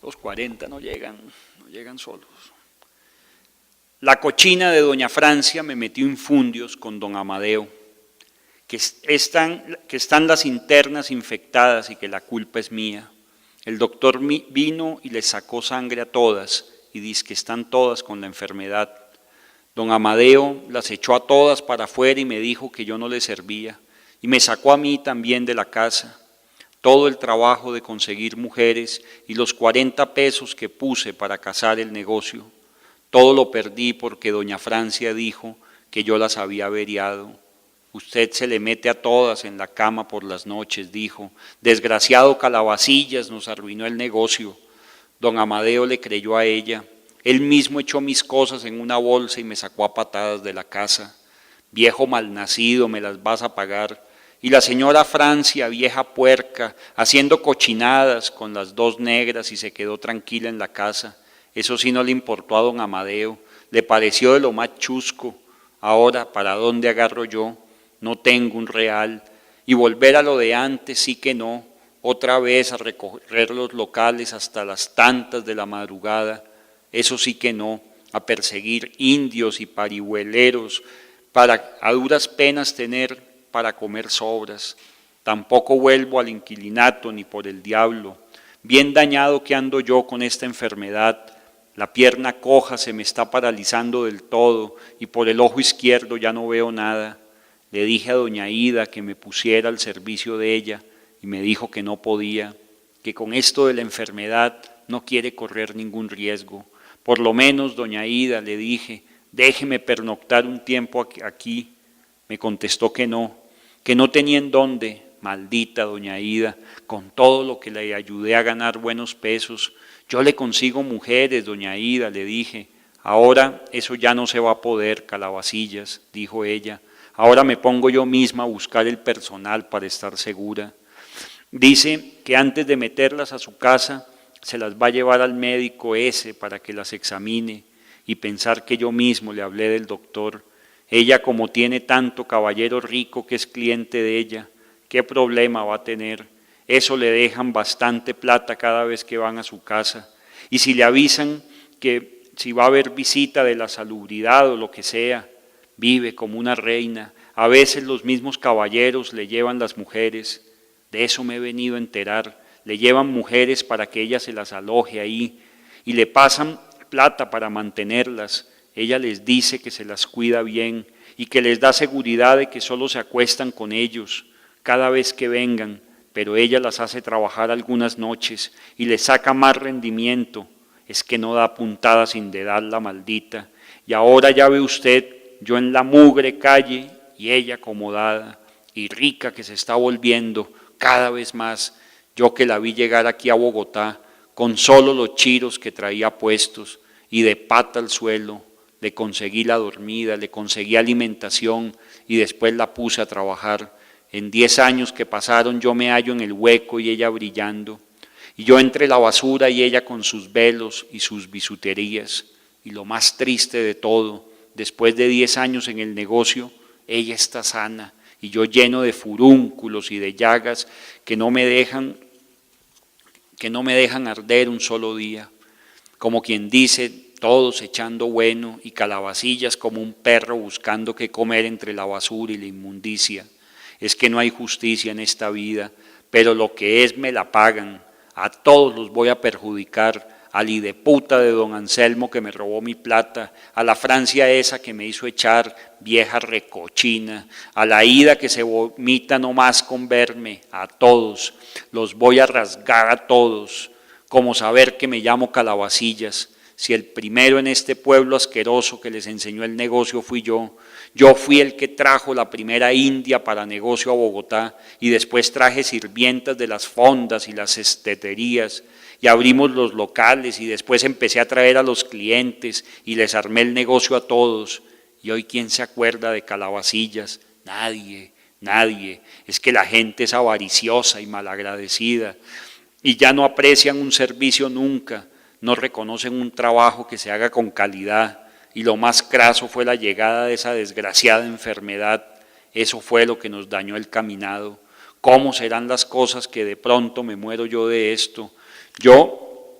Los 40 no llegan solos. La cochina de doña Francia me metió infundios con don Amadeo, que están las internas infectadas y que la culpa es mía. El doctor vino y les sacó sangre a todas y dice que están todas con la enfermedad. Don Amadeo las echó a todas para afuera y me dijo que yo no le servía y me sacó a mí también de la casa. Todo el trabajo de conseguir mujeres y los 40 pesos que puse para casar el negocio, todo lo perdí porque doña Francia dijo que yo las había averiado. Usted se le mete a todas en la cama por las noches, dijo. Desgraciado Calabacillas nos arruinó el negocio. Don Amadeo le creyó a ella. Él mismo echó mis cosas en una bolsa y me sacó a patadas de la casa. Viejo malnacido, me las vas a pagar. Y la señora Francia, vieja puerca, haciendo cochinadas con las dos negras y se quedó tranquila en la casa. Eso sí no le importó a don Amadeo, le pareció de lo más chusco. Ahora, ¿para dónde agarro yo? No tengo un real. Y volver a lo de antes sí que no, otra vez a recorrer los locales hasta las tantas de la madrugada, eso sí que no, a perseguir indios y parihueleros para a duras penas tener para comer sobras. Tampoco vuelvo al inquilinato ni por el diablo. Bien dañado que ando yo con esta enfermedad. La pierna coja se me está paralizando del todo y por el ojo izquierdo ya no veo nada. Le dije a doña Ida que me pusiera al servicio de ella y me dijo que no podía, que con esto de la enfermedad no quiere correr ningún riesgo. Por lo menos, doña Ida, le dije, déjeme pernoctar un tiempo aquí. Me contestó que no tenía en dónde. Maldita doña Ida, con todo lo que le ayudé a ganar buenos pesos, yo le consigo mujeres, doña Ida, le dije. Ahora eso ya no se va a poder, Calabacillas, dijo ella. Ahora me pongo yo misma a buscar el personal para estar segura. Dice que antes de meterlas a su casa, se las va a llevar al médico ese para que las examine y pensar que yo mismo le hablé del doctor. Ella, como tiene tanto caballero rico que es cliente de ella, ¿qué problema va a tener? Eso le dejan bastante plata cada vez que van a su casa. Y si le avisan que si va a haber visita de la salubridad o lo que sea, vive como una reina. A veces los mismos caballeros le llevan las mujeres. De eso me he venido a enterar. Le llevan mujeres para que ella se las aloje ahí y le pasan plata para mantenerlas. Ella les dice que se las cuida bien y que les da seguridad de que solo se acuestan con ellos cada vez que vengan, pero ella las hace trabajar algunas noches y les saca más rendimiento. Es que no da puntada sin dedar la maldita. Y ahora ya ve usted, yo en la mugre calle y ella acomodada y rica que se está volviendo cada vez más. Yo que la vi llegar aquí a Bogotá con solo los chiros que traía puestos y de pata al suelo, le conseguí la dormida, le conseguí alimentación y después la puse a trabajar. En 10 años que pasaron yo me hallo en el hueco y ella brillando, y yo entre la basura y ella con sus velos y sus bisuterías. Y lo más triste de todo, después de 10 años en el negocio, ella está sana y yo lleno de furúnculos y de llagas que no me dejan arder un solo día. Como quien dice, todos echando bueno y Calabacillas como un perro buscando qué comer entre la basura y la inmundicia. Es que no hay justicia en esta vida, pero lo que es me la pagan. A todos los voy a perjudicar. Al hideputa de don Anselmo que me robó mi plata, a la Francia esa que me hizo echar, vieja recochina, a la Ida que se vomita nomás con verme, a todos, los voy a rasgar a todos, como saber que me llamo Calabacillas, si el primero en este pueblo asqueroso que les enseñó el negocio fui yo fui el que trajo la primera india para negocio a Bogotá y después traje sirvientas de las fondas y las esteterías, y abrimos los locales y después empecé a traer a los clientes y les armé el negocio a todos. Y hoy, ¿quién se acuerda de Calabacillas? Nadie. Es que la gente es avariciosa y malagradecida y ya no aprecian un servicio nunca, no reconocen un trabajo que se haga con calidad. Y lo más craso fue la llegada de esa desgraciada enfermedad. Eso fue lo que nos dañó el caminado. ¿Cómo serán las cosas que de pronto me muero yo de esto? Yo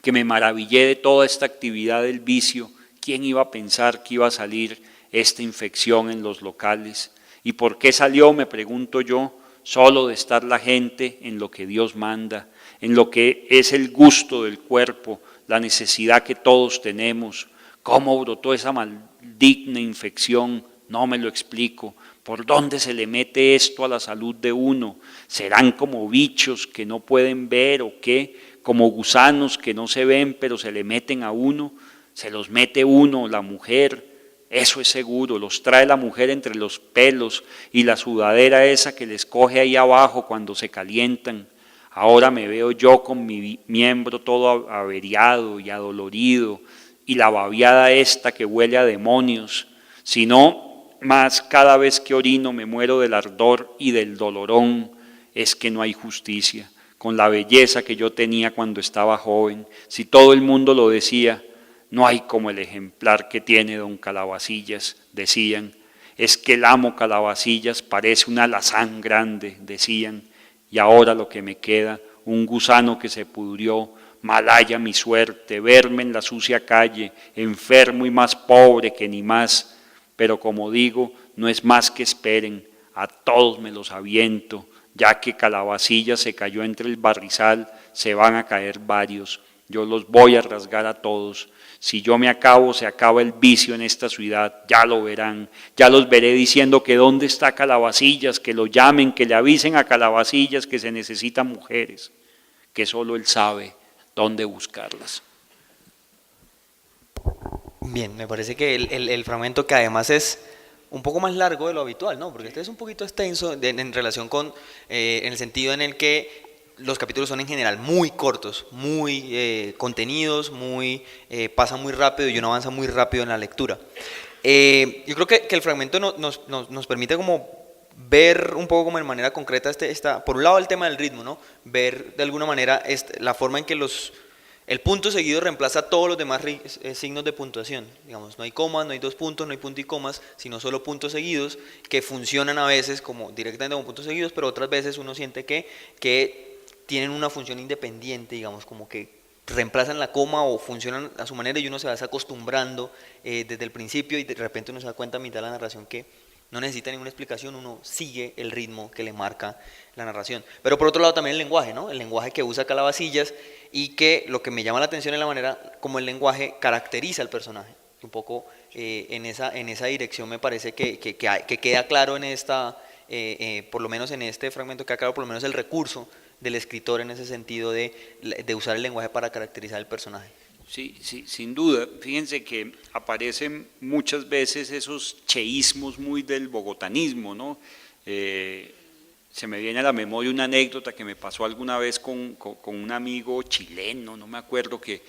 que me maravillé de toda esta actividad del vicio. ¿Quién iba a pensar que iba a salir esta infección en los locales? ¿Y por qué salió, me pregunto yo? Solo de estar la gente en lo que Dios manda, en lo que es el gusto del cuerpo, la necesidad que todos tenemos. ¿Cómo brotó esa maligna infección? No me lo explico. ¿Por dónde se le mete esto a la salud de uno? ¿Serán como bichos que no pueden ver o qué? ¿Como gusanos que no se ven pero se le meten a uno? ¿Se los mete uno, la mujer? Eso es seguro, los trae la mujer entre los pelos y la sudadera esa que les coge ahí abajo cuando se calientan. Ahora me veo yo con mi miembro todo averiado y adolorido y la babiada esta que huele a demonios. Si no, más cada vez que orino me muero del ardor y del dolorón. Es que no hay justicia con la belleza que yo tenía cuando estaba joven. Si todo el mundo lo decía, no hay como el ejemplar que tiene don Calabacillas, decían. Es que el amo Calabacillas parece un alazán grande, decían. Y ahora lo que me queda, un gusano que se pudrió, malhaya mi suerte, verme en la sucia calle, enfermo y más pobre que ni más. Pero como digo, no es más que esperen, a todos me los aviento, ya que Calabacillas se cayó entre el barrizal, se van a caer varios. Yo los voy a rasgar a todos. Si yo me acabo, se acaba el vicio en esta ciudad, ya lo verán. Ya los veré diciendo que dónde está Calabacillas, que lo llamen, que le avisen a Calabacillas que se necesitan mujeres, que solo él sabe dónde buscarlas. Bien, me parece que el fragmento, que además es un poco más largo de lo habitual, ¿no? Porque este es un poquito extenso en relación con, en el sentido en el que los capítulos son en general muy cortos, muy contenidos, pasa muy rápido y uno avanza muy rápido en la lectura. Yo creo que el fragmento nos permite como ver un poco como de manera concreta por un lado el tema del ritmo, ¿no? Ver de alguna manera la forma en que el punto seguido reemplaza todos los demás signos de puntuación. Digamos, no hay comas, no hay dos puntos, no hay punto y comas, sino solo puntos seguidos que funcionan a veces como directamente como puntos seguidos, pero otras veces uno siente que tienen una función independiente, digamos, como que reemplazan la coma o funcionan a su manera y uno se va acostumbrando desde el principio y de repente uno se da cuenta a mitad de la narración que no necesita ninguna explicación, uno sigue el ritmo que le marca la narración. Pero por otro lado también el lenguaje, ¿no? El lenguaje que usa Calabacillas y que lo que me llama la atención es la manera como el lenguaje caracteriza al personaje. Un poco en esa dirección me parece que queda claro en por lo menos en este fragmento, queda claro por lo menos el recurso del escritor en ese sentido de usar el lenguaje para caracterizar el personaje. Sí, sí, sin duda. Fíjense que aparecen muchas veces esos cheísmos muy del bogotanismo, ¿no? Se me viene a la memoria una anécdota que me pasó alguna vez con un amigo chileno, no me acuerdo, que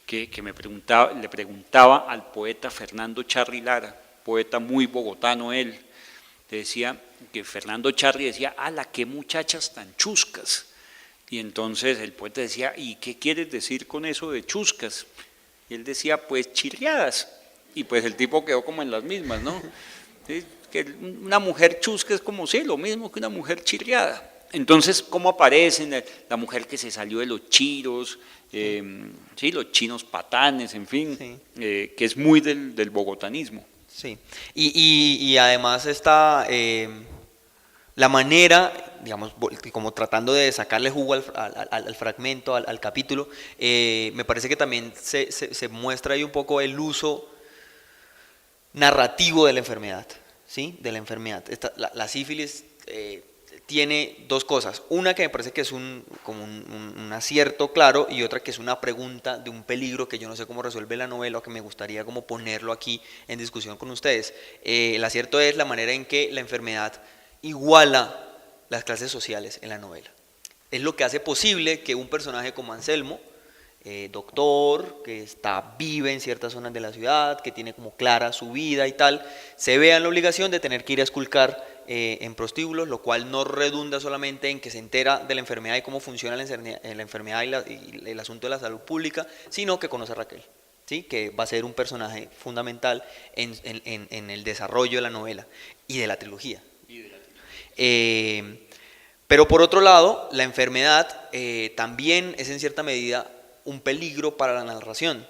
le preguntaba al poeta Fernando Charri Lara, poeta muy bogotano él, decía que Fernando Charri decía, ¡ala, qué muchachas tan chuscas! Y entonces el poeta decía, ¿y qué quieres decir con eso de chuscas? Y él decía, pues chirriadas. Y pues el tipo quedó como en las mismas, ¿no? ¿Sí? Que una mujer chusca es como, sí, lo mismo que una mujer chirriada. Entonces, ¿cómo aparecen? La mujer que se salió de los chiros, sí, los chinos patanes, en fin, Sí. Que es muy del bogotanismo. Sí, y además está la manera, digamos, como tratando de sacarle jugo al fragmento, al capítulo, me parece que también se muestra ahí un poco el uso narrativo de la enfermedad, ¿sí? De la enfermedad. La sífilis tiene dos cosas, una que me parece que es como un acierto claro y otra que es una pregunta de un peligro que yo no sé cómo resuelve la novela o que me gustaría como ponerlo aquí en discusión con ustedes. El acierto es la manera en que la enfermedad iguala las clases sociales en la novela. Es lo que hace posible que un personaje como Anselmo, doctor, que vive en ciertas zonas de la ciudad, que tiene como clara su vida y tal, se vea en la obligación de tener que ir a esculcar en prostíbulos, lo cual no redunda solamente en que se entera de la enfermedad y cómo funciona la enfermedad y el asunto de la salud pública, sino que conoce a Raquel, ¿sí? Que va a ser un personaje fundamental en el desarrollo de la novela y de la trilogía. Pero por otro lado, la enfermedad también es en cierta medida un peligro para la narración.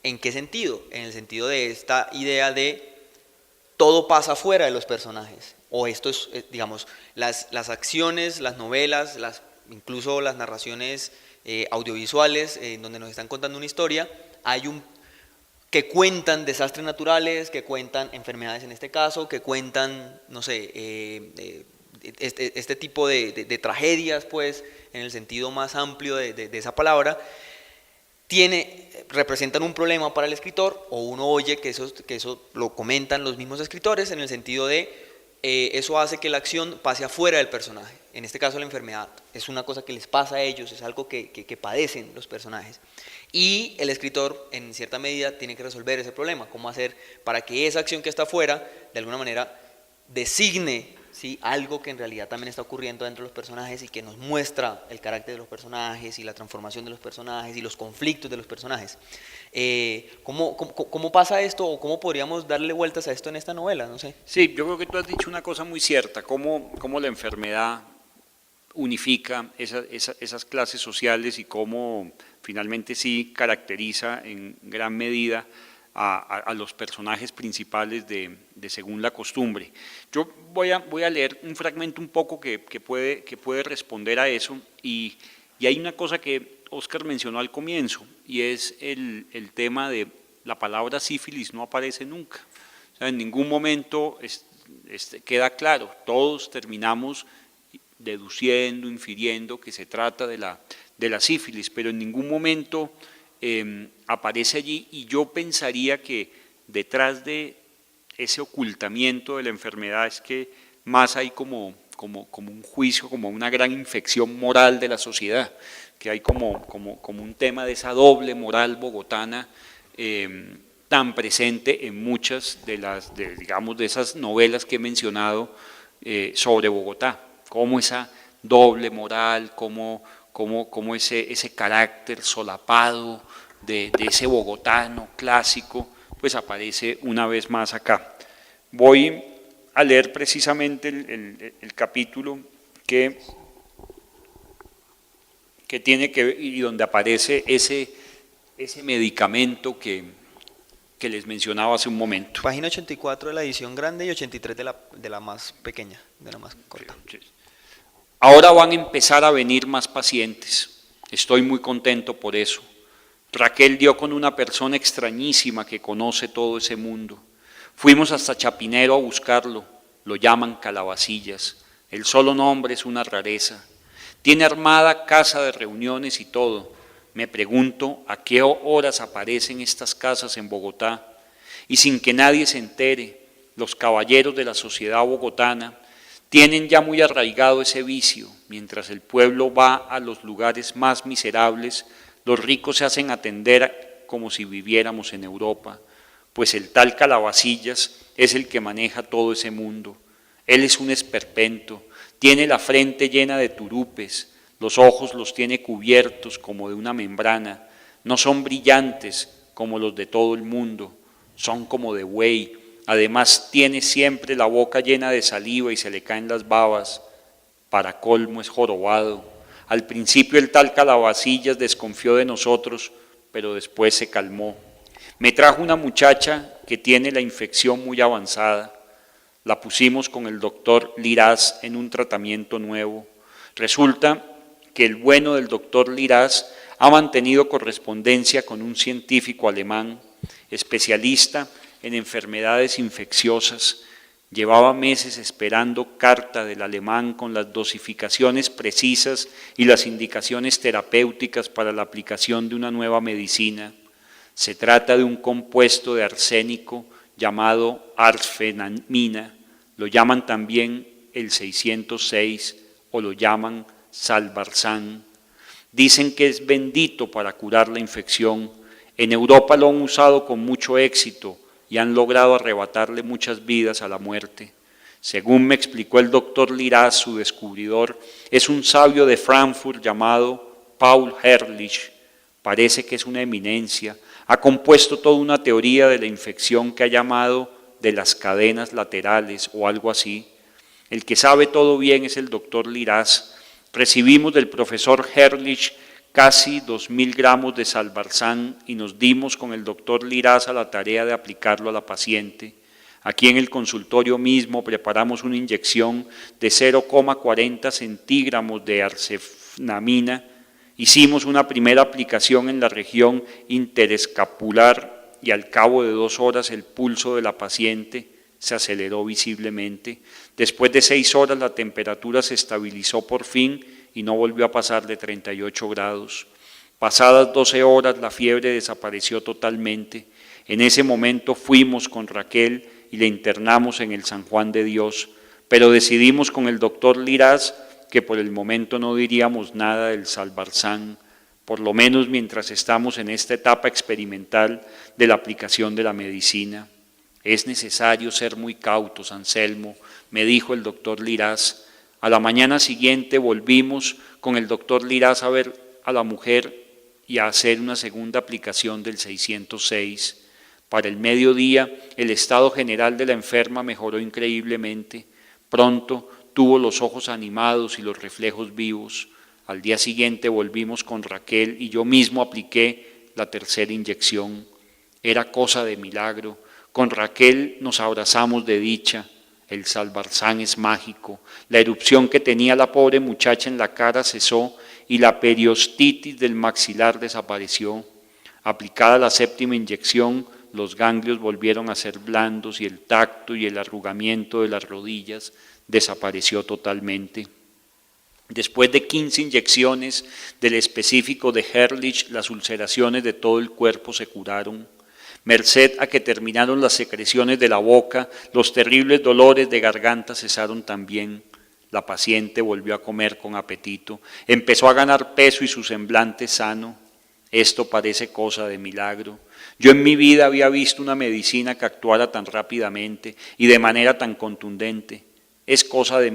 ¿En qué sentido? En el sentido de esta idea de todo pasa fuera de los personajes, o esto es, digamos, las acciones, las novelas, incluso las narraciones audiovisuales, donde nos están contando una historia, que cuentan desastres naturales, que cuentan enfermedades en este caso, que cuentan, no sé, este tipo de tragedias, pues, en el sentido más amplio de esa palabra, representan un problema para el escritor, o uno oye que eso lo comentan los mismos escritores, en el sentido de eso hace que la acción pase afuera del personaje. En este caso la enfermedad es una cosa que les pasa a ellos, es algo que padecen los personajes. Y el escritor, en cierta medida, tiene que resolver ese problema. ¿Cómo hacer para que esa acción que está afuera, de alguna manera, designe, ¿sí?, algo que en realidad también está ocurriendo dentro de los personajes y que nos muestra el carácter de los personajes y la transformación de los personajes y los conflictos de los personajes? ¿Cómo pasa esto, o cómo podríamos darle vueltas a esto en esta novela? No sé. Sí, yo creo que tú has dicho una cosa muy cierta, cómo la enfermedad unifica esas clases sociales y cómo finalmente sí caracteriza en gran medida a los personajes principales de Según la Costumbre. Yo voy a leer un fragmento un poco que puede responder a eso, y hay una cosa que Óscar mencionó al comienzo, y es el tema de la palabra sífilis no aparece nunca. O sea, en ningún momento queda claro, todos terminamos deduciendo, infiriendo que se trata de la sífilis, pero en ningún momento aparece allí, y yo pensaría que detrás de ese ocultamiento de la enfermedad es que más hay como un juicio, como una gran infección moral de la sociedad, que hay como un tema de esa doble moral bogotana tan presente en muchas de esas novelas que he mencionado sobre Bogotá, como esa doble moral, como ese carácter solapado de ese bogotano clásico, pues aparece una vez más acá. Voy a leer precisamente el capítulo que tiene que ver, y donde aparece ese medicamento que les mencionaba hace un momento. Página 84 de la edición grande y 83 de la más pequeña, de la más corta. Ahora van a empezar a venir más pacientes. Estoy muy contento por eso. Raquel dio con una persona extrañísima que conoce todo ese mundo. Fuimos hasta Chapinero a buscarlo. Lo llaman Calabacillas. El solo nombre es una rareza. Tiene armada casa de reuniones y todo. Me pregunto a qué horas aparecen estas casas en Bogotá, y sin que nadie se entere, los caballeros de la sociedad bogotana tienen ya muy arraigado ese vicio. Mientras el pueblo va a los lugares más miserables, los ricos se hacen atender como si viviéramos en Europa, pues el tal Calabacillas es el que maneja todo ese mundo. Él es un esperpento, tiene la frente llena de turupes, los ojos los tiene cubiertos como de una membrana, no son brillantes como los de todo el mundo, son como de buey. Además tiene siempre la boca llena de saliva y se le caen las babas. Para colmo es jorobado. Al principio el tal Calabacillas desconfió de nosotros, pero después se calmó. Me trajo una muchacha que tiene la infección muy avanzada. La pusimos con el doctor Liraz en un tratamiento nuevo. Resulta que el bueno del doctor Liraz ha mantenido correspondencia con un científico alemán, especialista en enfermedades infecciosas. Llevaba meses esperando carta del alemán con las dosificaciones precisas y las indicaciones terapéuticas para la aplicación de una nueva medicina. Se trata de un compuesto de arsénico llamado arfenamina, lo llaman también el 606 o lo llaman salvarsan. Dicen que es bendito para curar la infección. En Europa lo han usado con mucho éxito y han logrado arrebatarle muchas vidas a la muerte. Según me explicó el doctor Liraz, su descubridor es un sabio de Frankfurt llamado Paul Ehrlich. Parece que es una eminencia. Ha compuesto toda una teoría de la infección que ha llamado de las cadenas laterales o algo así. El que sabe todo bien es el doctor Liraz. Recibimos del profesor Ehrlich casi 2.000 gramos de salvarsan y nos dimos con el doctor Liraz a la tarea de aplicarlo a la paciente. Aquí en el consultorio mismo preparamos una inyección de 0,40 centígramos de arsenamina. Hicimos una primera aplicación en la región interescapular y al cabo de 2 horas el pulso de la paciente se aceleró visiblemente. Después de 6 horas la temperatura se estabilizó por fin y no volvió a pasar de 38 grados. Pasadas 12 horas la fiebre desapareció totalmente. En ese momento fuimos con Raquel y le internamos en el San Juan de Dios, pero decidimos con el doctor Liraz que por el momento no diríamos nada del salvarsan, por lo menos mientras estamos en esta etapa experimental de la aplicación de la medicina. Es necesario ser muy cautos, Anselmo, me dijo el doctor Liraz. A la mañana siguiente volvimos con el doctor Liraz a ver a la mujer y a hacer una segunda aplicación del 606. Para el mediodía, el estado general de la enferma mejoró increíblemente. Pronto tuvo los ojos animados y los reflejos vivos. Al día siguiente volvimos con Raquel y yo mismo apliqué la tercera inyección. Era cosa de milagro. Con Raquel nos abrazamos de dicha. El salvarsan es mágico. La erupción que tenía la pobre muchacha en la cara cesó y la periostitis del maxilar desapareció. Aplicada la séptima inyección, los ganglios volvieron a ser blandos y el tacto y el arrugamiento de las rodillas desapareció totalmente. Después de 15 inyecciones del específico de Herrlich, las ulceraciones de todo el cuerpo se curaron. Merced a que terminaron las secreciones de la boca, los terribles dolores de garganta cesaron también. La paciente volvió a comer con apetito, empezó a ganar peso y su semblante sano. Esto parece cosa de milagro. Yo en mi vida había visto una medicina que actuara tan rápidamente y de manera tan contundente. Es cosa de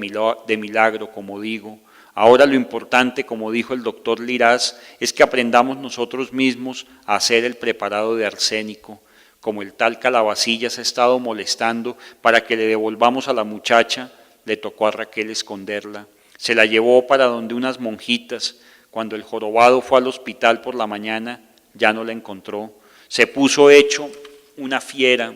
milagro, como digo. Ahora lo importante, como dijo el doctor Liraz, es que aprendamos nosotros mismos a hacer el preparado de arsénico. Como el tal Calabacillas ha estado molestando para que le devolvamos a la muchacha, le tocó a Raquel esconderla. Se la llevó para donde unas monjitas. Cuando el jorobado fue al hospital por la mañana, ya no la encontró. Se puso hecho una fiera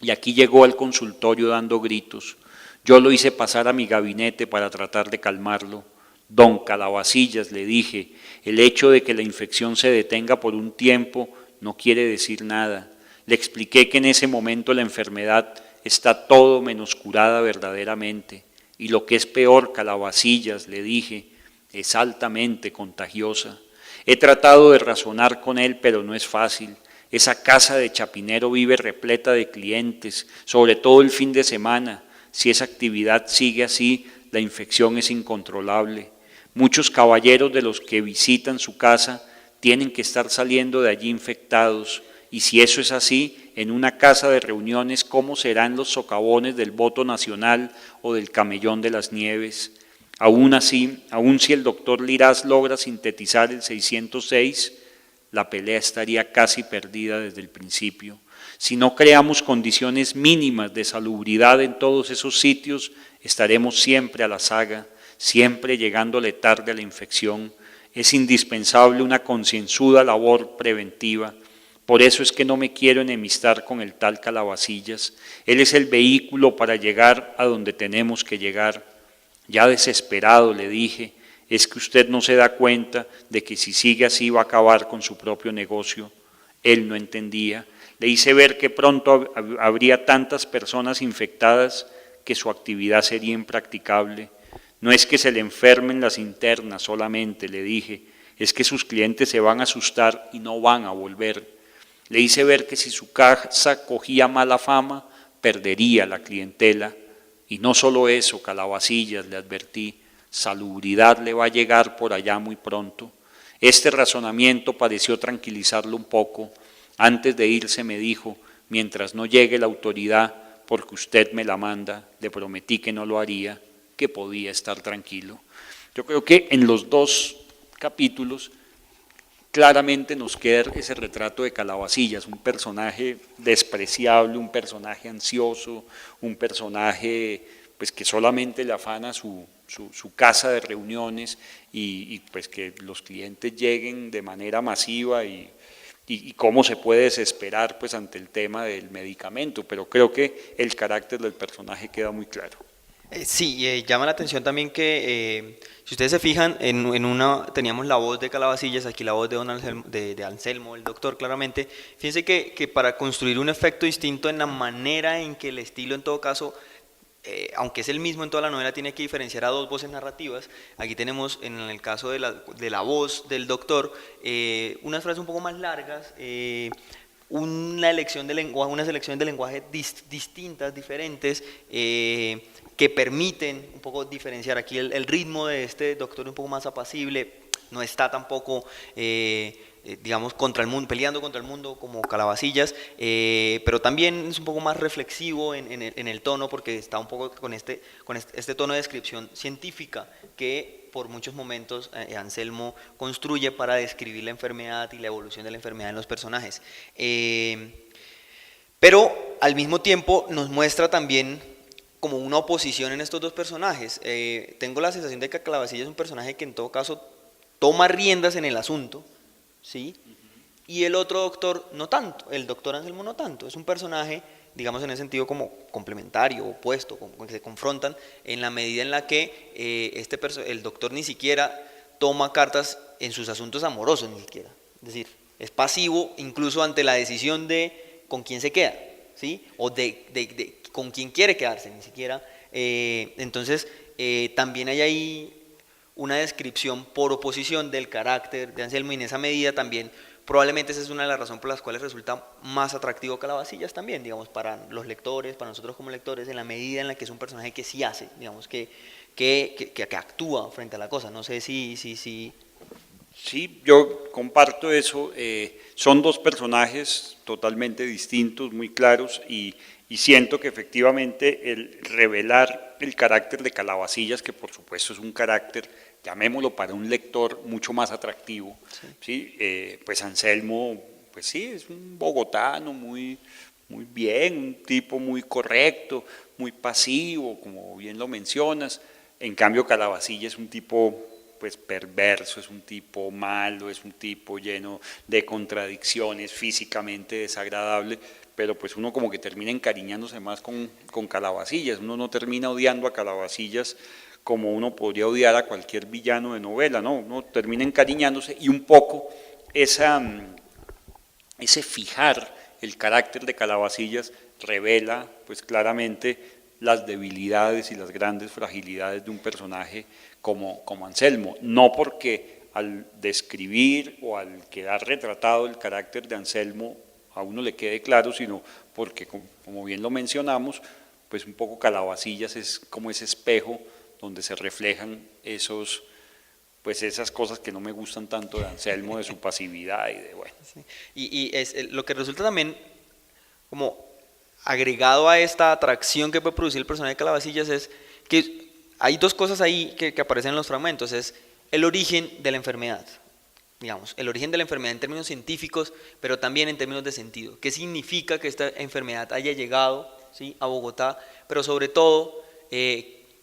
y aquí llegó al consultorio dando gritos. Yo lo hice pasar a mi gabinete para tratar de calmarlo. Don Calabacillas, le dije, el hecho de que la infección se detenga por un tiempo no quiere decir nada. Le expliqué que en ese momento la enfermedad está todo menos curada verdaderamente. Y lo que es peor, Calabacillas, le dije, es altamente contagiosa. He tratado de razonar con él, pero no es fácil. Esa casa de Chapinero vive repleta de clientes, sobre todo el fin de semana. Si esa actividad sigue así, la infección es incontrolable. Muchos caballeros de los que visitan su casa tienen que estar saliendo de allí infectados. Y si eso es así, en una casa de reuniones, ¿cómo serán los socavones del voto nacional o del camellón de las nieves? Aún así, aun si el doctor Liraz logra sintetizar el 606, la pelea estaría casi perdida desde el principio. Si no creamos condiciones mínimas de salubridad en todos esos sitios, estaremos siempre a la saga, siempre llegándole tarde a la infección. Es indispensable una concienzuda labor preventiva. Por eso es que no me quiero enemistar con el tal Calabacillas. Él es el vehículo para llegar a donde tenemos que llegar. Ya desesperado le dije, es que usted no se da cuenta de que si sigue así va a acabar con su propio negocio. Él no entendía. Le hice ver que pronto habría tantas personas infectadas que su actividad sería impracticable. No es que se le enfermen las internas solamente, le dije, es que sus clientes se van a asustar y no van a volver. Le hice ver que si su casa cogía mala fama, perdería la clientela. Y no solo eso, Calabacillas, le advertí, salubridad le va a llegar por allá muy pronto. Este razonamiento pareció tranquilizarlo un poco. Antes de irse me dijo, mientras no llegue la autoridad, porque usted me la manda, le prometí que no lo haría, que podía estar tranquilo. Yo creo que en los 2 capítulos claramente nos queda ese retrato de Calabacillas, un personaje despreciable, un personaje ansioso, un personaje pues que solamente le afana su casa de reuniones y pues que los clientes lleguen de manera masiva y cómo se puede desesperar pues ante el tema del medicamento, pero creo que el carácter del personaje queda muy claro. Sí, llama la atención también que, si ustedes se fijan, en una teníamos la voz de Calabacillas, aquí la voz de, de Anselmo, el doctor, claramente. Fíjense que para construir un efecto distinto en la manera en que el estilo, en todo caso, aunque es el mismo en toda la novela, tiene que diferenciar a dos voces narrativas. Aquí tenemos, en el caso de la voz del doctor, unas frases un poco más largas, una elección de lenguaje, unas elecciones de lenguaje distintas, diferentes, que permiten un poco diferenciar. Aquí el ritmo de este doctor es un poco más apacible, no está tampoco, digamos, contra el mundo, peleando contra el mundo como Calabacillas, pero también es un poco más reflexivo en el tono, porque está un poco con este tono de descripción científica que por muchos momentos Anselmo construye para describir la enfermedad y la evolución de la enfermedad en los personajes. Pero al mismo tiempo nos muestra también como una oposición en estos dos personajes. Tengo la sensación de que Calabacillas es un personaje que en todo caso toma riendas en el asunto, ¿sí? Y el otro doctor no tanto, el doctor Anselmo no tanto. Es un personaje, digamos, en ese sentido como complementario, opuesto, con que se confrontan en la medida en la que el doctor ni siquiera toma cartas en sus asuntos amorosos, ni siquiera. Es decir, es pasivo incluso ante la decisión de con quién se queda, ¿sí? O de con quién quiere quedarse, ni siquiera. Entonces, también hay ahí una descripción por oposición del carácter de Anselmo, y en esa medida también probablemente esa es una de las razones por las cuales resulta más atractivo Calabacillas también, digamos, para los lectores, para nosotros como lectores, en la medida en la que es un personaje que sí hace, digamos, que actúa frente a la cosa. No sé si. Sí, yo comparto eso. Son dos personajes totalmente distintos, muy claros, y siento que efectivamente el revelar el carácter de Calabacillas, que por supuesto es un carácter, llamémoslo para un lector, mucho más atractivo, ¿sí? Pues Anselmo, pues sí, es un bogotano muy bien, un tipo muy correcto, muy pasivo, como bien lo mencionas. En cambio, Calabacillas es un tipo pues perverso, es un tipo malo, es un tipo lleno de contradicciones, físicamente desagradable, pero pues uno como que termina encariñándose más con Calabacillas, uno no termina odiando a Calabacillas como uno podría odiar a cualquier villano de novela, ¿no? Uno termina encariñándose, y un poco ese fijar el carácter de Calabacillas revela pues claramente las debilidades y las grandes fragilidades de un personaje como Anselmo, no porque al describir o al quedar retratado el carácter de Anselmo a uno le quede claro, sino porque, como bien lo mencionamos, pues un poco Calabacillas es como ese espejo donde se reflejan pues esas cosas que no me gustan tanto de Anselmo, de su pasividad y de bueno. Sí. Y lo que resulta también como agregado a esta atracción que puede producir el personaje de Calabacillas es que hay dos cosas ahí que aparecen en los fragmentos. Es el origen de la enfermedad, digamos, el origen de la enfermedad en términos científicos, pero también en términos de sentido. ¿Qué significa que esta enfermedad haya llegado, ¿sí?, a Bogotá? Pero sobre todo,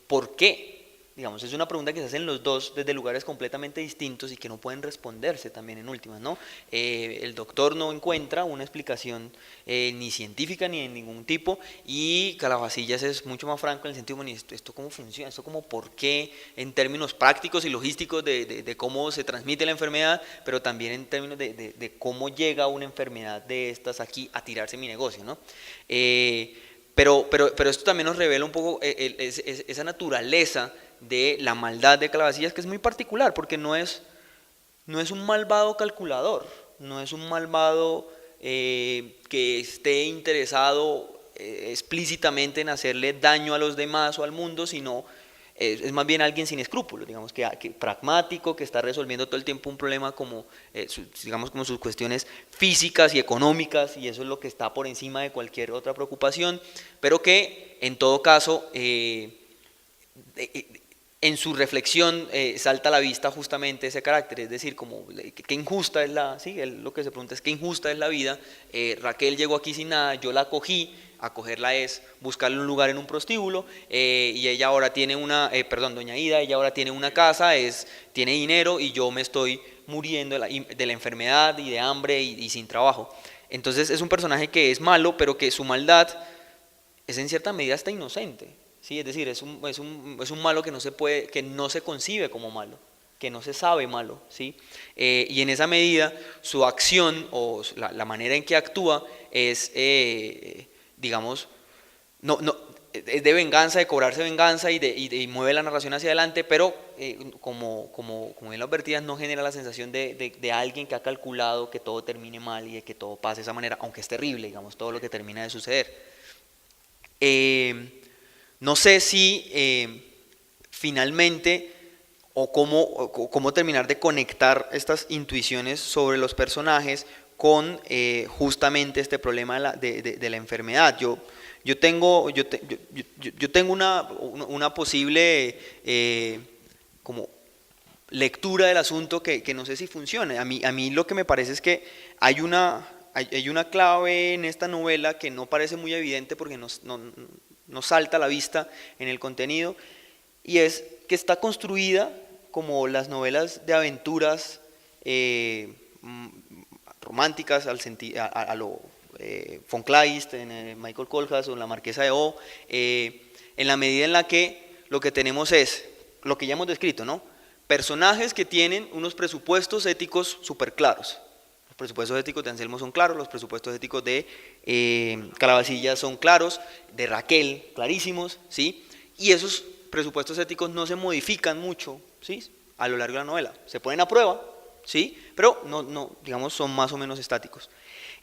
¿por qué? Digamos, es una pregunta que se hacen los dos desde lugares completamente distintos y que no pueden responderse también en últimas, ¿no? El doctor no encuentra una explicación ni científica ni de ningún tipo, y Calabacillas es mucho más franco en el sentido, bueno, ¿esto cómo funciona? ¿Esto cómo por qué? En términos prácticos y logísticos de cómo se transmite la enfermedad, pero también en términos de cómo llega una enfermedad de estas aquí a tirarse mi negocio, ¿no? Pero esto también nos revela un poco esa naturaleza de la maldad de Calabacillas, que es muy particular, porque no es un malvado calculador, no es un malvado que esté interesado explícitamente en hacerle daño a los demás o al mundo, sino es más bien alguien sin escrúpulos, digamos, que pragmático, que está resolviendo todo el tiempo un problema como, digamos, como sus cuestiones físicas y económicas, y eso es lo que está por encima de cualquier otra preocupación, pero que en todo caso en su reflexión salta a la vista justamente ese carácter, es decir, como qué injusta es él lo que se pregunta es qué injusta es la vida. Raquel llegó aquí sin nada, yo la acogí, acogerla es buscarle un lugar en un prostíbulo, y ella ahora tiene doña Ida, ella ahora tiene una casa, tiene dinero y yo me estoy muriendo de la enfermedad y de hambre y sin trabajo. Entonces es un personaje que es malo, pero que su maldad es en cierta medida hasta inocente, ¿sí? Es decir, es un malo que no se concibe como malo, que no se sabe malo, ¿sí? Y en esa medida su acción o la manera en que actúa es, digamos, es de venganza, de cobrarse venganza y mueve la narración hacia adelante, pero como bien lo advertías, no genera la sensación de alguien que ha calculado que todo termine mal y de que todo pase de esa manera, aunque es terrible, digamos, todo lo que termina de suceder. No sé si finalmente o cómo terminar de conectar estas intuiciones sobre los personajes con justamente este problema de la enfermedad. Yo tengo una posible como lectura del asunto que no sé si funcione. A mí lo que me parece es que hay una clave en esta novela que no parece muy evidente porque no salta a la vista en el contenido, y es que está construida como las novelas de aventuras románticas a lo von Kleist, en Michael Kohlhaas o en La Marquesa de O, en la medida en la que lo que tenemos es lo que ya hemos descrito, ¿no? Personajes que tienen unos presupuestos éticos súper claros. Los presupuestos éticos de Anselmo son claros, los presupuestos éticos de Calabacilla son claros, de Raquel clarísimos, ¿sí? Y esos presupuestos éticos no se modifican mucho, ¿sí?, a lo largo de la novela. Se ponen a prueba, ¿sí?, pero no, digamos, son más o menos estáticos.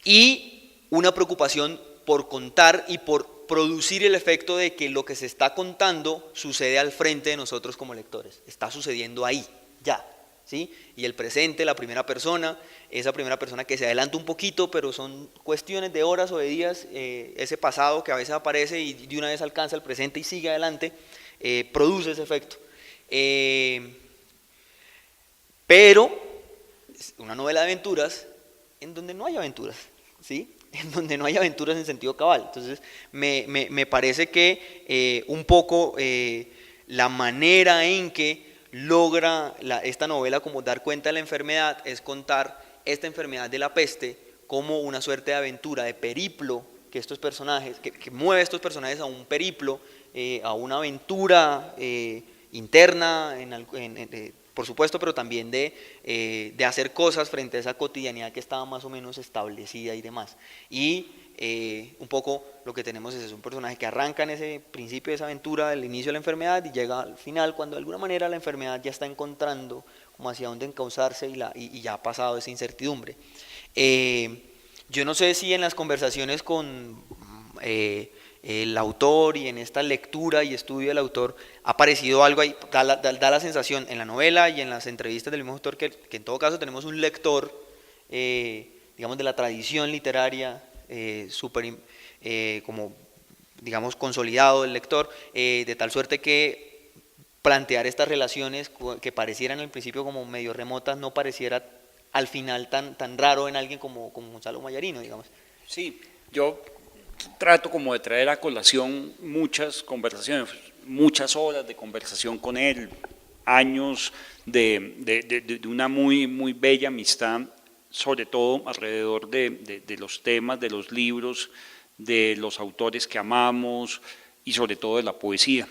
Y una preocupación por contar y por producir el efecto de que lo que se está contando sucede al frente de nosotros como lectores. Está sucediendo ahí, ya, ¿sí? Y el presente, la primera persona, esa primera persona que se adelanta un poquito, pero son cuestiones de horas o de días, ese pasado que a veces aparece y de una vez alcanza el presente y sigue adelante, produce ese efecto. Pero es una novela de aventuras en donde no hay aventuras, ¿sí?, en donde no hay aventuras en sentido cabal. Entonces me parece que un poco la manera en que logra esta novela como dar cuenta de la enfermedad es contar esta enfermedad de la peste como una suerte de aventura, de periplo, que estos personajes, que mueve a estos personajes a un periplo, a una aventura interna, por supuesto, pero también de hacer cosas frente a esa cotidianidad que estaba más o menos establecida y demás. Y un poco lo que tenemos es un personaje que arranca en ese principio de esa aventura, del inicio de la enfermedad, y llega al final cuando de alguna manera la enfermedad ya está encontrando como hacia dónde encauzarse y ya ha pasado esa incertidumbre. Yo no sé si en las conversaciones con el autor y en esta lectura y estudio del autor ha aparecido algo ahí, da la sensación en la novela y en las entrevistas del mismo autor que en todo caso tenemos un lector, digamos, de la tradición literaria súper como, digamos, consolidado del lector, de tal suerte que plantear estas relaciones que parecieran al principio como medio remotas no pareciera al final tan raro en alguien como Gonzalo Mayarino, digamos. Sí, yo trato como de traer a colación muchas conversaciones, muchas horas de conversación con él, años de una muy, muy bella amistad, sobre todo alrededor de los temas, de los libros, de los autores que amamos y sobre todo de la poesía.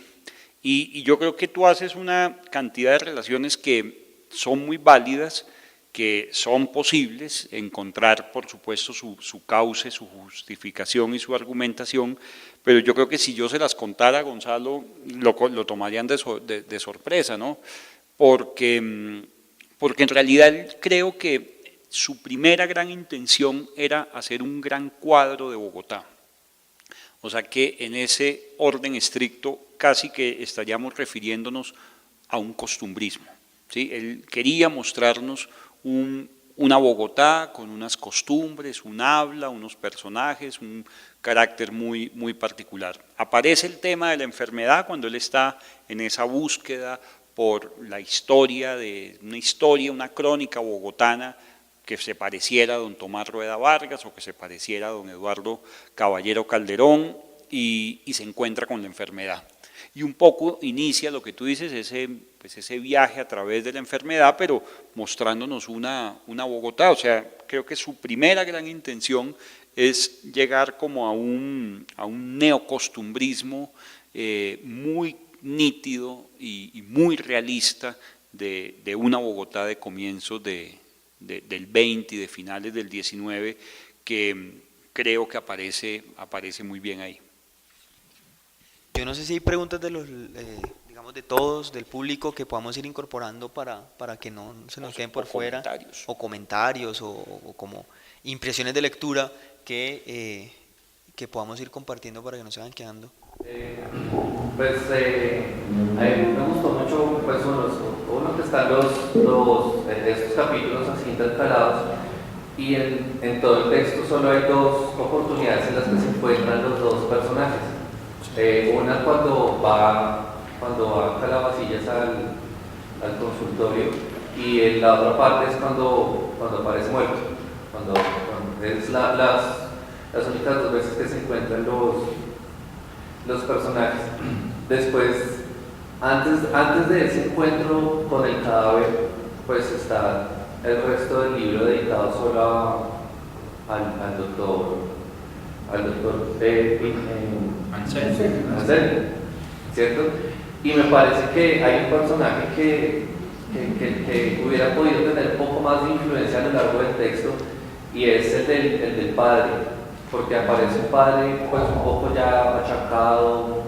Y yo creo que tú haces una cantidad de relaciones que son muy válidas, que son posibles, encontrar por supuesto su cauce, su justificación y su argumentación, pero yo creo que si yo se las contara a Gonzalo lo tomarían de sorpresa, ¿no? Porque en realidad creo que su primera gran intención era hacer un gran cuadro de Bogotá. O sea que en ese orden estricto casi que estaríamos refiriéndonos a un costumbrismo, ¿sí? Él quería mostrarnos una Bogotá con unas costumbres, un habla, unos personajes, un carácter muy, muy particular. Aparece el tema de la enfermedad cuando él está en esa búsqueda por la historia, una crónica bogotana que se pareciera a don Tomás Rueda Vargas o que se pareciera a don Eduardo Caballero Calderón y se encuentra con la enfermedad. Y un poco inicia lo que tú dices, ese viaje a través de la enfermedad, pero mostrándonos una Bogotá. O sea, creo que su primera gran intención es llegar como a un neocostumbrismo muy nítido y muy realista de una Bogotá de comienzos del 20 y de finales del 19, que creo que aparece muy bien ahí. Yo no sé si hay preguntas de los, digamos, de todos, del público, que podamos ir incorporando para que no se nos queden por fuera. Comentarios o como impresiones de lectura que podamos ir compartiendo para que no se vayan quedando. A mí me gustó mucho, pues uno que están estos capítulos así intercalados, y en todo el texto solo hay dos oportunidades en las que se encuentran los dos personajes. Una cuando va Calabacillas al consultorio, y la otra parte es cuando aparece muerto, cuando es las únicas dos veces que se encuentran los personajes. Después, antes de ese encuentro con el cadáver, pues está el resto del libro dedicado solo al doctor Anselmo, ¿cierto? Y me parece que hay un personaje que hubiera podido tener un poco más de influencia a lo largo del texto, y es el del padre, porque aparece un padre pues un poco ya achacado,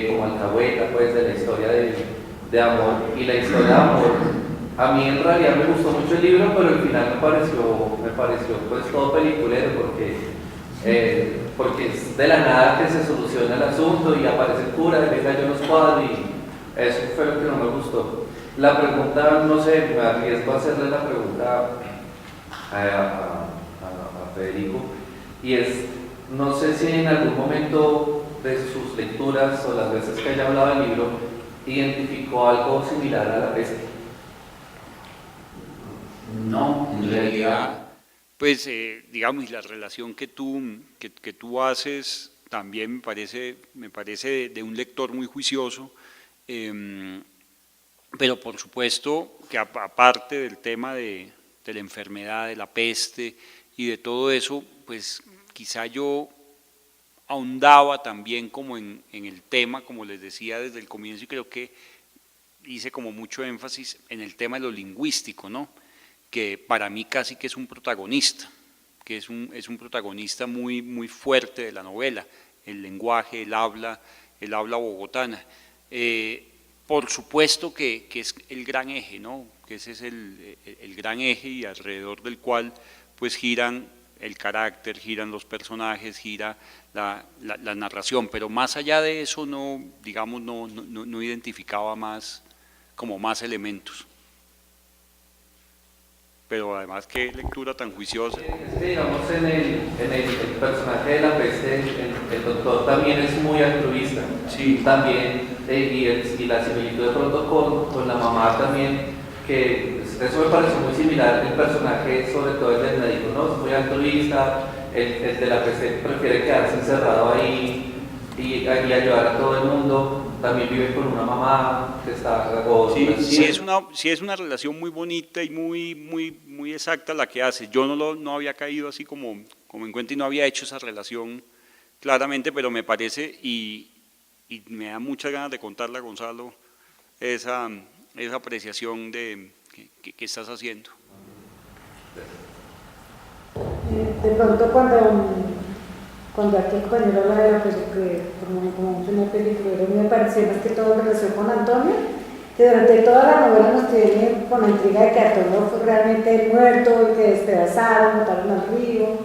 como alcahueta pues de la historia de amor, y la historia de amor, a mí en realidad me gustó mucho el libro, pero al final me pareció pues todo peliculero, porque es de la nada que se soluciona el asunto y aparece el cura y venga yo los cuadros, y eso fue lo que no me gustó. La pregunta, no sé, me arriesgo a hacerle la pregunta a Federico, y es, no sé si en algún momento de sus lecturas o las veces que haya hablado del libro identificó algo similar a la peste. No, en realidad, pues digamos, y la relación que tú haces también me parece de un lector muy juicioso, pero por supuesto que aparte del tema de la enfermedad, de la peste y de todo eso, pues quizá yo ahondaba también como en el tema, como les decía desde el comienzo, y creo que hice como mucho énfasis en el tema de lo lingüístico, ¿no? Que para mí casi que es un protagonista, que es un protagonista muy, muy fuerte de la novela, el lenguaje, el habla bogotana. Por supuesto que es el gran eje, ¿no? Que ese es el gran eje, y alrededor del cual pues giran el carácter, giran los personajes, gira la narración, pero más allá de eso no identificaba más elementos. Pero además, qué lectura tan juiciosa. Es que digamos en el personaje de la peste, el doctor también es muy altruista. Sí. También, y la similitud de pronto con la mamá también, que eso me pareció muy similar. El personaje, sobre todo el del médico, ¿no? Es muy altruista, el de la peste prefiere quedarse encerrado ahí y ayudar a todo el mundo. También vive con una mamá que está... Sí, es una relación muy bonita y muy, muy, muy exacta la que hace. Yo no había caído así como en cuenta, y no había hecho esa relación claramente, pero me parece, y me da muchas ganas de contarle a Gonzalo esa apreciación que estás haciendo. De pronto cuando aquí el compañero habla de la película, como una película, a mí me pareció más que todo en relación con Antonio, que durante toda la novela nos tiene con la intriga de que Antonio fue realmente muerto, y que despedazaron, botaron al río,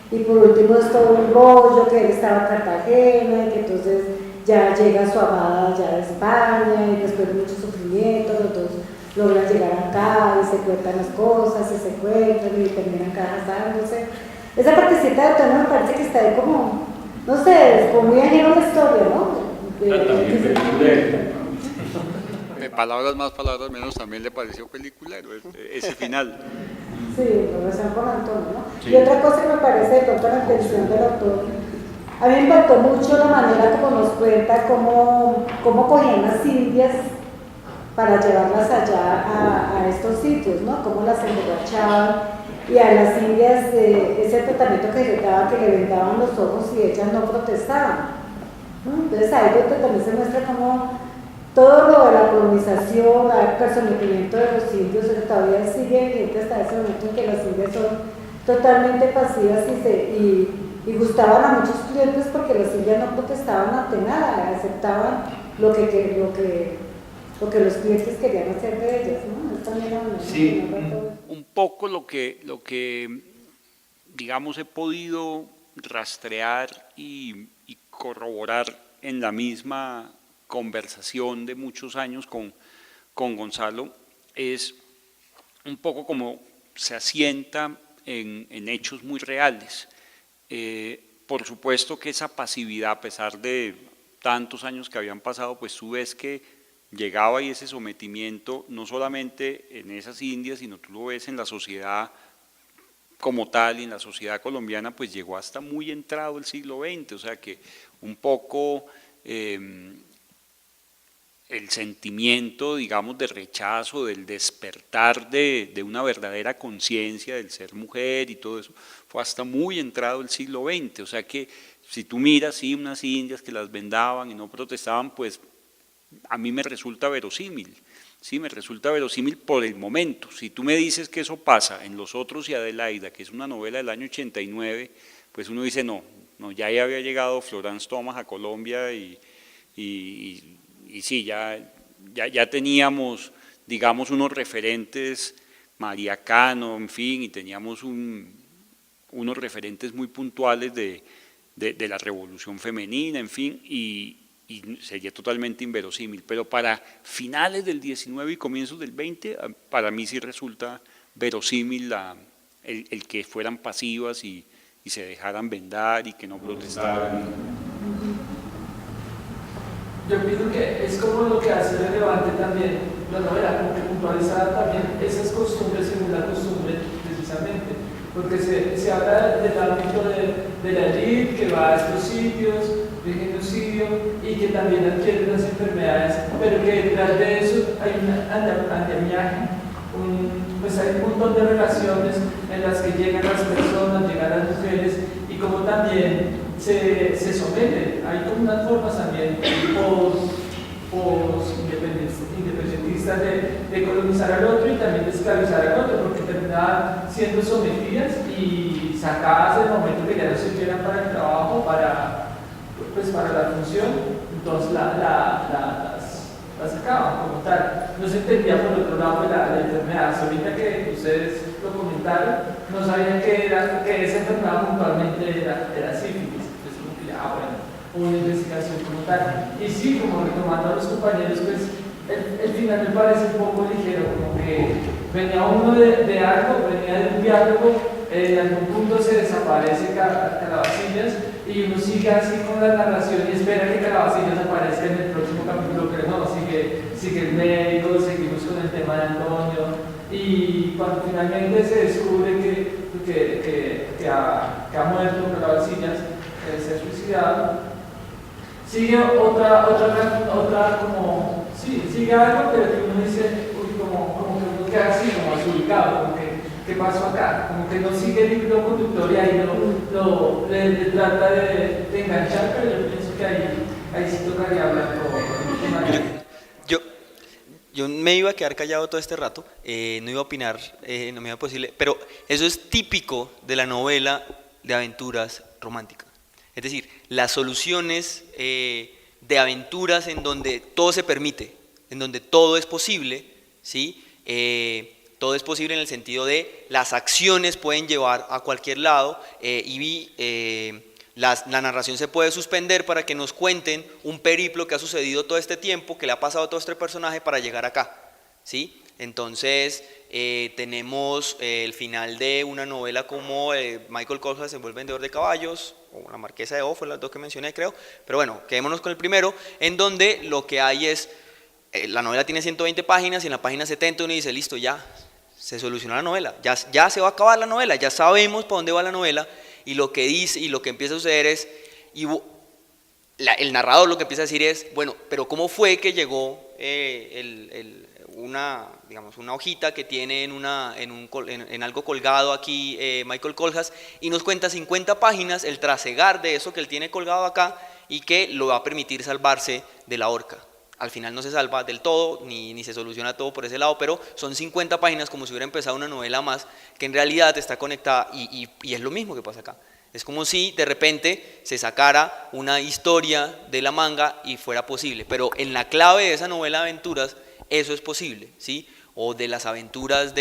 y por último es todo un rollo, que él estaba en Cartagena, y que entonces ya llega su amada ya de España, y después de mucho sufrimiento, los dos logran llegar acá, y se cuentan las cosas, y se encuentran, y terminan casándose. Esa partecita de Antonio me parece que está ahí como, no sé, es como muy ajeno a la historia, ¿no? palabras más, palabras menos, también le pareció peliculero ese final. Sí, en relación con Antonio, ¿no? Sí. Y otra cosa que me parece de pronto la intención del autor, a mí me impactó mucho la manera como nos cuenta cómo cogían las indias para llevarlas allá a estos sitios, ¿no? Cómo las emborrachaban, y a las indias ese tratamiento que les daba, que le vendaban los ojos y ellas no protestaban, ¿no? Entonces ahí donde también se muestra cómo todo lo de la colonización, el sometimiento de los indios, todavía sigue vigente hasta ese momento en que las indias son totalmente pasivas y gustaban a muchos clientes porque las indias no protestaban ante nada, aceptaban lo que los clientes querían hacer de ellas, ¿no? Es también la manera Sí. de narrar todo. Un poco lo que digamos, he podido rastrear y corroborar en la misma conversación de muchos años con Gonzalo, es un poco como se asienta en hechos muy reales. Por supuesto que esa pasividad, a pesar de tantos años que habían pasado, pues tú ves que llegaba y ese sometimiento, no solamente en esas indias, sino tú lo ves en la sociedad como tal y en la sociedad colombiana, pues llegó hasta muy entrado el siglo XX, o sea que un poco el sentimiento, digamos, de rechazo, del despertar de una verdadera conciencia del ser mujer y todo eso, fue hasta muy entrado el siglo XX, o sea que si tú miras, sí, unas indias que las vendaban y no protestaban, pues a mí me resulta verosímil, sí, me resulta verosímil por el momento. Si tú me dices que eso pasa en Los Otros y Adelaida, que es una novela del año 89, pues uno dice, no, ya había llegado Florence Thomas a Colombia y sí, ya teníamos, digamos, unos referentes, María Cano, en fin, y teníamos unos referentes muy puntuales de la revolución femenina, en fin, y sería totalmente inverosímil, pero para finales del 19 y comienzos del 20, para mí sí resulta verosímil el que fueran pasivas y se dejaran vendar y que no protestaran. Yo pienso que es como lo que hace relevante también la novela, como que puntualizar también esas costumbres según la costumbre precisamente, porque se habla del ámbito de la élite que va a estos sitios de genocidio y que también adquiere las enfermedades, pero que detrás de eso hay un andamiaje, pues hay un montón de relaciones en las que llegan las personas, llegan las mujeres y como también se someten. Hay como unas formas también independentistas de colonizar al otro y también de esclavizar al otro, porque terminaban siendo sometidas y sacadas del momento que ya no sirvieran para el trabajo, para la función, entonces las sacaban como tal. No se entendía por otro lado la enfermedad. Ahorita que ustedes lo comentaron, no sabían que esa enfermedad puntualmente era sífilis. Entonces como que ya, bueno, hubo una investigación como tal. Y sí, como retomando a los compañeros, pues el final me parece un poco ligero, como que venía uno de algo, venía de un diálogo, en algún punto se desaparece Calabacillas y uno sigue así con la narración y espera que Calabacillas aparezca en el próximo capítulo, pero no, sigue el médico, seguimos con el tema de Antonio y cuando finalmente se descubre que ha muerto Calabacillas, se ha suicidado, sigue otra como, sí, sigue algo, pero que uno dice, uy, como que uno queda así, como desubicado, como que, ¿qué pasó acá? Como que no sigue el hilo conductor y ahí le trata de enganchar, pero yo pienso que ahí sí tocaría hablar con Yo me iba a quedar callado todo este rato, no iba a opinar, no me iba posible, pero eso es típico de la novela de aventuras romántica. Es decir, las soluciones de aventuras en donde todo se permite, en donde todo es posible, ¿sí? Todo es posible en el sentido de las acciones pueden llevar a cualquier lado la narración se puede suspender para que nos cuenten un periplo que ha sucedido todo este tiempo, que le ha pasado a todo este personaje para llegar acá, ¿sí? Entonces tenemos el final de una novela como Michael Colfax en El vendedor de caballos, o La Marquesa de O, fue las dos que mencioné creo, pero bueno, quedémonos con el primero, en donde lo que hay es la novela tiene 120 páginas y en la página 70 uno dice, listo, ya, se solucionó la novela, ya se va a acabar la novela, ya sabemos para dónde va la novela, y lo que dice, y lo que empieza a suceder es, el narrador lo que empieza a decir es, bueno, pero ¿cómo fue que llegó una hojita que tiene en algo colgado aquí Michael Colhas, y nos cuenta 50 páginas el trasegar de eso que él tiene colgado acá y que lo va a permitir salvarse de la horca? Al final no se salva del todo, ni se soluciona todo por ese lado, pero son 50 páginas como si hubiera empezado una novela más, que en realidad está conectada, y es lo mismo que pasa acá. Es como si de repente se sacara una historia de la manga y fuera posible, pero en la clave de esa novela de aventuras eso es posible, ¿sí? O de las aventuras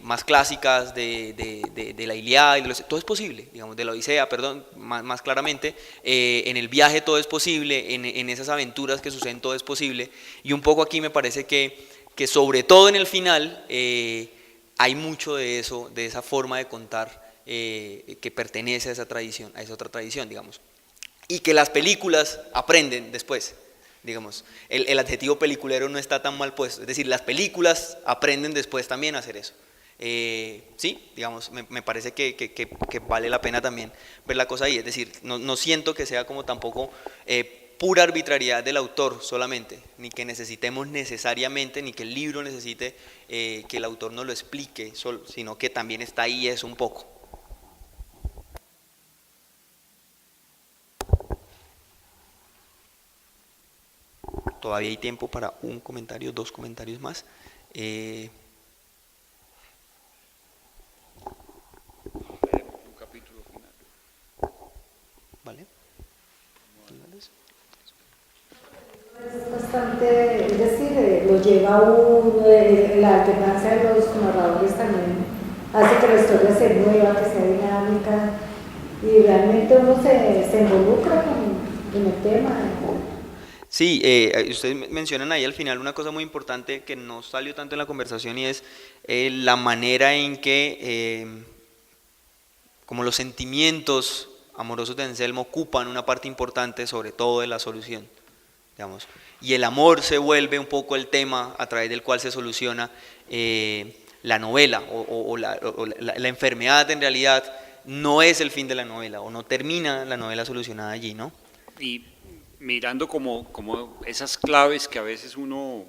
más clásicas de la Ilíada, todo es posible, digamos, de la Odisea, perdón, más claramente, en el viaje todo es posible, en esas aventuras que suceden todo es posible, y un poco aquí me parece que sobre todo en el final hay mucho de eso, de esa forma de contar que pertenece a esa tradición, a esa otra tradición, digamos, y que las películas aprenden después. Digamos, el adjetivo peliculero no está tan mal puesto, es decir, las películas aprenden después también a hacer eso. Sí, digamos, me parece que vale la pena también ver la cosa ahí, es decir, no siento que sea como tampoco pura arbitrariedad del autor solamente, ni que necesitemos necesariamente, ni que el libro necesite que el autor nos lo explique, sino que también está ahí eso un poco. Todavía hay tiempo para un comentario, 2 comentarios más. Un capítulo final. ¿Vale? Es bastante, es decir, lo lleva a uno, la alternancia de los narradores también hace que la historia se mueva, que sea dinámica, y realmente uno se involucra en el tema. Sí, ustedes mencionan ahí al final una cosa muy importante que no salió tanto en la conversación, y es la manera en que como los sentimientos amorosos de Anselmo ocupan una parte importante sobre todo de la solución, digamos, y el amor se vuelve un poco el tema a través del cual se soluciona la novela, o la enfermedad en realidad no es el fin de la novela, o no termina la novela solucionada allí, ¿no? Y mirando como esas claves que a veces uno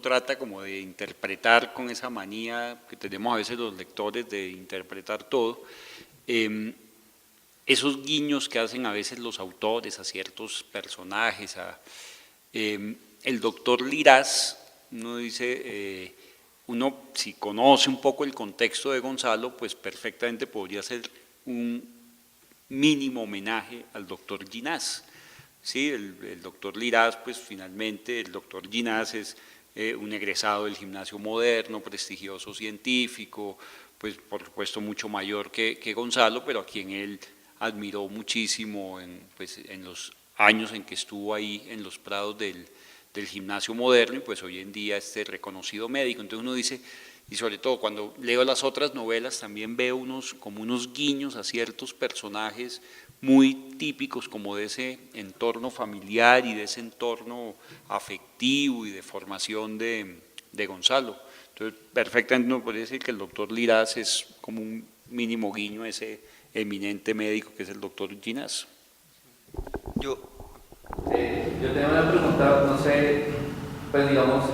trata como de interpretar con esa manía que tenemos a veces los lectores de interpretar todo, esos guiños que hacen a veces los autores a ciertos personajes, el doctor Liraz, uno dice, uno si conoce un poco el contexto de Gonzalo, pues perfectamente podría ser un mínimo homenaje al doctor Ginás. Sí, el doctor Liraz, pues finalmente el doctor Ginás es un egresado del Gimnasio Moderno, prestigioso científico, pues por supuesto mucho mayor que Gonzalo, pero a quien él admiró muchísimo en los años en que estuvo ahí en los prados del Gimnasio Moderno, y pues hoy en día reconocido médico. Entonces uno dice, y sobre todo cuando leo las otras novelas también veo como unos guiños a ciertos personajes muy típicos como de ese entorno familiar y de ese entorno afectivo y de formación de Gonzalo. Entonces, perfectamente uno podría decir que el doctor Liraz es como un mínimo guiño a ese eminente médico que es el doctor Ginás. Yo tenía una pregunta, no sé, pues digamos,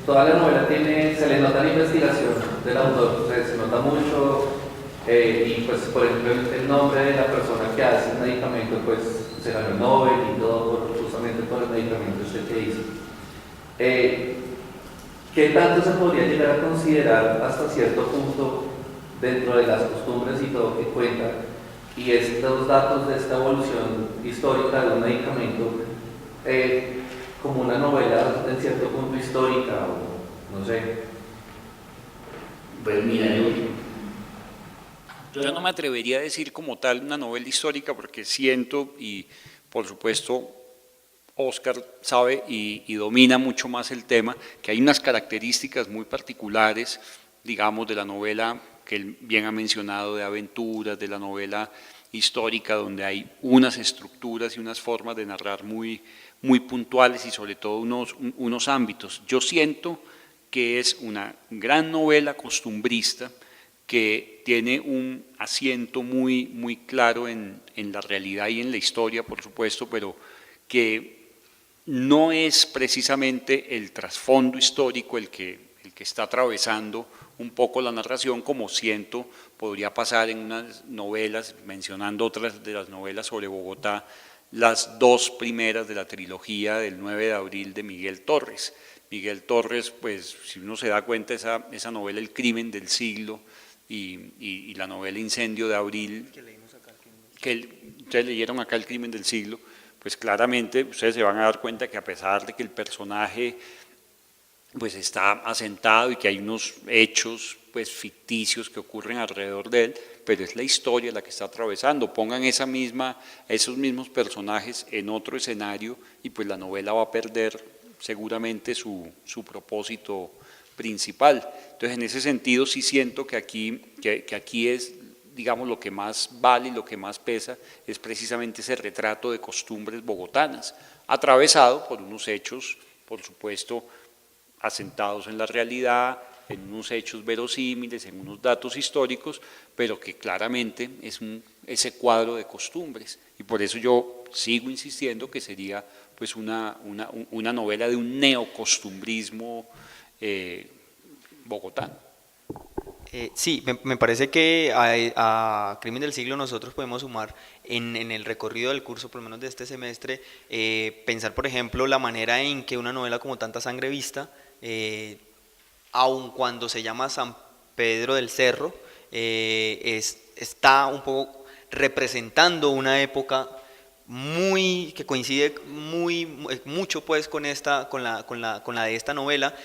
toda la novela se le nota la investigación del autor, se nota mucho. Y pues por ejemplo el nombre de la persona que hace el medicamento pues se ganó el Nobel y todo justamente por el medicamento que hizo. ¿Qué tanto se podría llegar a considerar hasta cierto punto dentro de las costumbres y todo que cuenta, y estos datos de esta evolución histórica de un medicamento como una novela en cierto punto histórica, o no sé? Pues mira, yo no me atrevería a decir como tal una novela histórica, porque siento, y por supuesto Óscar sabe y domina mucho más el tema, que hay unas características muy particulares, digamos, de la novela que él bien ha mencionado, de aventuras, de la novela histórica, donde hay unas estructuras y unas formas de narrar muy, muy puntuales y sobre todo unos ámbitos. Yo siento que es una gran novela costumbrista que tiene un asiento muy claro en la realidad y en la historia, por supuesto, pero que no es precisamente el trasfondo histórico el que está atravesando un poco la narración, como siento podría pasar en unas novelas, mencionando otras de las novelas sobre Bogotá, las dos primeras de la trilogía del 9 de abril de Miguel Torres. Miguel Torres, pues si uno se da cuenta, esa novela El crimen del siglo y la novela Incendio de abril, que ustedes leyeron acá El crimen del siglo, pues claramente ustedes se van a dar cuenta que a pesar de que el personaje pues está asentado y que hay unos hechos pues ficticios que ocurren alrededor de él, pero es la historia la que está atravesando. Pongan esos mismos personajes en otro escenario y pues la novela va a perder seguramente su propósito principal. Entonces, en ese sentido sí siento que aquí es, digamos, lo que más vale y lo que más pesa es precisamente ese retrato de costumbres bogotanas, atravesado por unos hechos, por supuesto, asentados en la realidad, en unos hechos verosímiles, en unos datos históricos, pero que claramente es ese cuadro de costumbres. Y por eso yo sigo insistiendo que sería pues una novela de un neocostumbrismo bogotano. Sí, me parece que a Crimen del Siglo nosotros podemos sumar en el recorrido del curso, por lo menos de este semestre, pensar, por ejemplo, la manera en que una novela como Tanta Sangre Vista, aun cuando se llama San Pedro del Cerro, está un poco representando una época que coincide mucho pues con la de esta novela,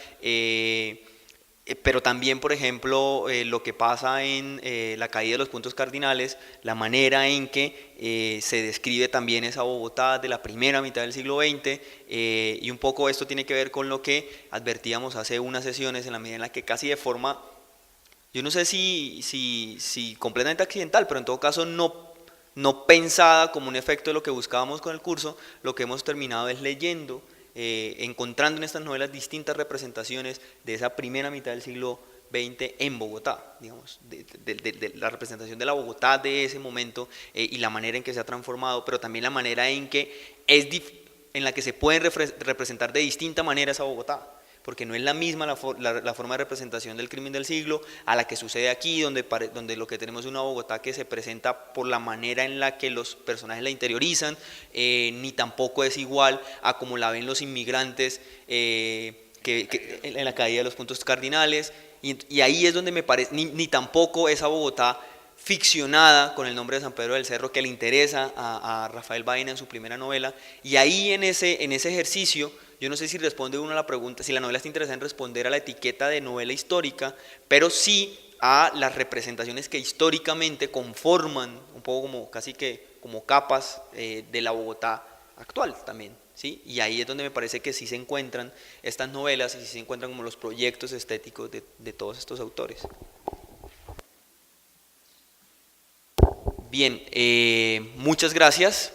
pero también, por ejemplo, lo que pasa en La caída de los puntos cardinales, la manera en que se describe también esa Bogotá de la primera mitad del siglo XX, y un poco esto tiene que ver con lo que advertíamos hace unas sesiones, en la medida en la que casi de forma, yo no sé si completamente accidental, pero en todo caso no pensada como un efecto de lo que buscábamos con el curso, lo que hemos terminado es leyendo, encontrando en estas novelas distintas representaciones de esa primera mitad del siglo XX en Bogotá, digamos, de la representación de la Bogotá de ese momento, y la manera en que se ha transformado, pero también la manera en la que se puede representar de distinta manera esa Bogotá, porque no es la misma la forma de representación del Crimen del Siglo a la que sucede aquí, donde lo que tenemos es una Bogotá que se presenta por la manera en la que los personajes la interiorizan, ni tampoco es igual a como la ven los inmigrantes en La caída de los puntos cardinales, y ahí es donde me parece, ni tampoco esa Bogotá ficcionada con el nombre de San Pedro del Cerro que le interesa a Rafael Baena en su primera novela, y ahí en ese ejercicio, yo no sé si responde uno a la pregunta, si la novela está interesada en responder a la etiqueta de novela histórica, pero sí a las representaciones que históricamente conforman un poco casi que como capas de la Bogotá actual también, ¿sí? Y ahí es donde me parece que sí se encuentran estas novelas y sí se encuentran como los proyectos estéticos de todos estos autores. Bien, muchas gracias.